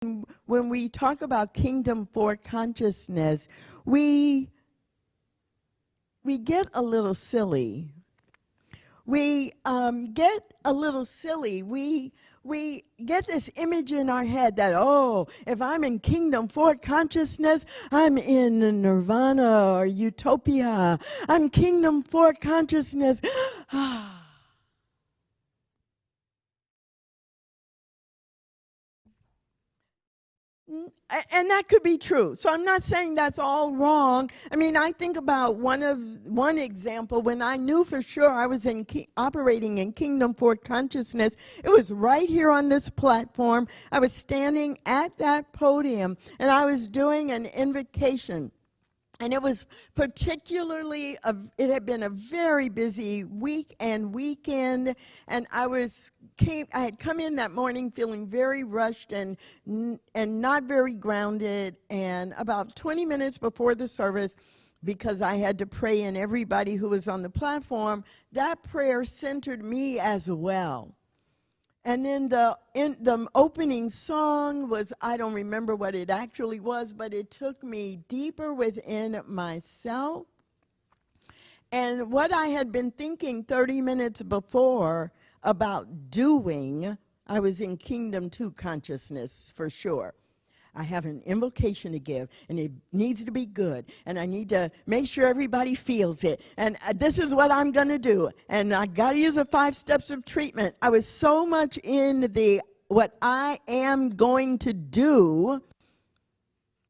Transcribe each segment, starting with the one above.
when we talk about Kingdom 4 consciousness, we get a little silly. We get a little silly. We get this image in our head that, oh, if I'm in Kingdom 4 consciousness, I'm in Nirvana or Utopia. I'm Kingdom 4 consciousness. And that could be true. So I'm not saying that's all wrong. I mean, I think about one example when I knew for sure I was operating in Kingdom 4 consciousness. It was right here on this platform. I was standing at that podium, and I was doing an invocation. And it was particularly, it had been a very busy week and weekend, and I had come in that morning feeling very rushed and not very grounded, and about 20 minutes before the service, because I had to pray in everybody who was on the platform, that prayer centered me as well. And then the opening song was, I don't remember what it actually was, but it took me deeper within myself. And what I had been thinking 30 minutes before about doing, I was in Kingdom 2 consciousness for sure. I have an invocation to give, and it needs to be good, and I need to make sure everybody feels it, and this is what I'm going to do, and I got to use the 5 steps of treatment. I was so much in the what I am going to do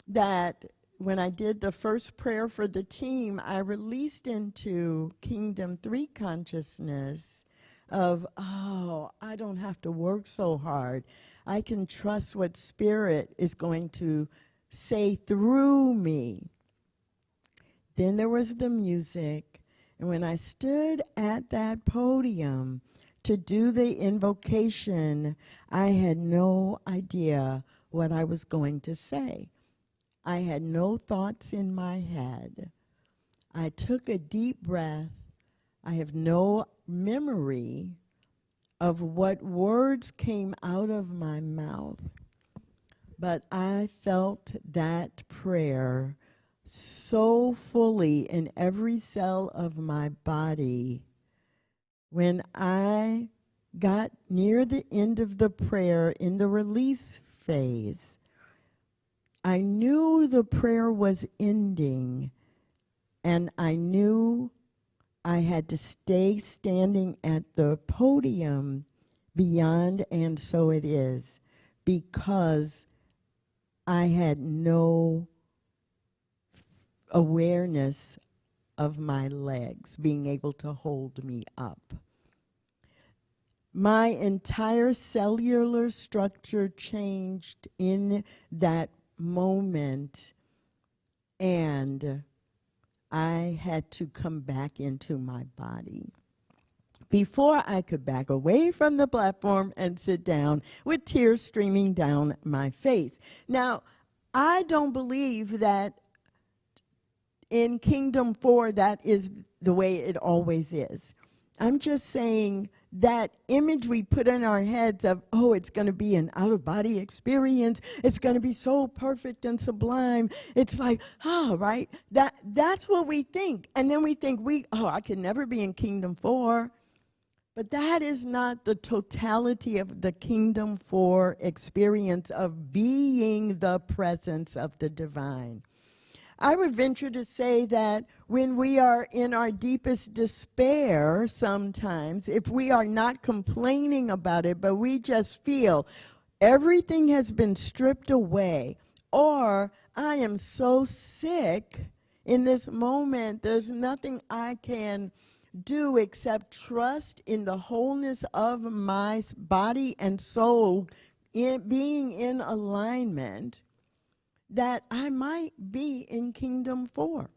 that when I did the first prayer for the team, I released into Kingdom 3 consciousness of, oh, I don't have to work so hard. I can trust what Spirit is going to say through me. Then there was the music. And when I stood at that podium to do the invocation, I had no idea what I was going to say. I had no thoughts in my head. I took a deep breath. I have no memory of what words came out of my mouth, but I felt that prayer so fully in every cell of my body. When I got near the end of the prayer in the release phase, I knew the prayer was ending, and I knew I had to stay standing at the podium beyond and so it is, because I had no awareness of my legs being able to hold me up. My entire cellular structure changed in that moment, and I had to come back into my body before I could back away from the platform and sit down with tears streaming down my face. Now, I don't believe that in Kingdom 4 that is the way it always is. I'm just saying that image we put in our heads of, oh, it's going to be an out-of-body experience. It's going to be so perfect and sublime. It's like, oh, right? That's what we think. And then we think, I can never be in Kingdom 4. But that is not the totality of the Kingdom 4 experience of being the presence of the divine. I would venture to say that when we are in our deepest despair sometimes, if we are not complaining about it, but we just feel everything has been stripped away, or I am so sick in this moment, there's nothing I can do except trust in the wholeness of my body and soul being in alignment, that I might be in Kingdom 4.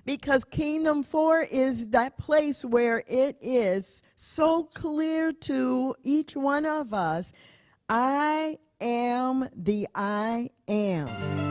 Because Kingdom 4 is that place where it is so clear to each one of us, I am the I am.